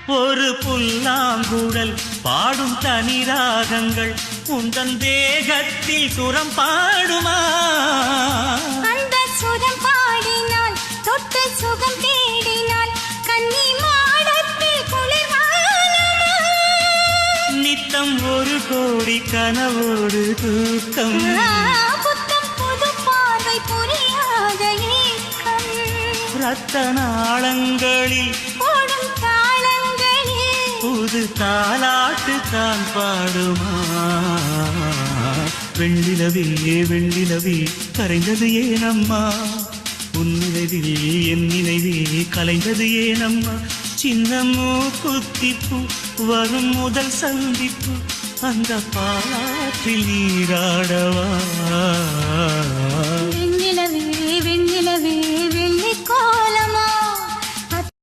ஒரு புல்லாங்குழல் பாடும் தனி ராகங்கள் உந்தன் தேகத்தில் சுரம் பாடுமா? அந்த சுரம் பாடினால் தொட்டு சுகம் தேடினால் கன்னி மாடத்தில் குளிர்வானமா? நித்தம் ஒரு கோடி கனவோடு தூக்கம் புத்தம் புது பார்வை புரியாத ஏக்கம் ரத்த நாளங்களில் போடும் தாளங்களில் புது தாலாட்டு தான் பாடுமா? வெண்ணிலவே வெண்ணிலவே கரைந்தது ஏனம்மா? உன் நினைவில் என் நினைவே கலைந்தது ஏனம்மா? சின்னமோ குத்திப்பு வரும் முதல் சந்திப்பு அந்த பாலாற்றில் நீராடவா?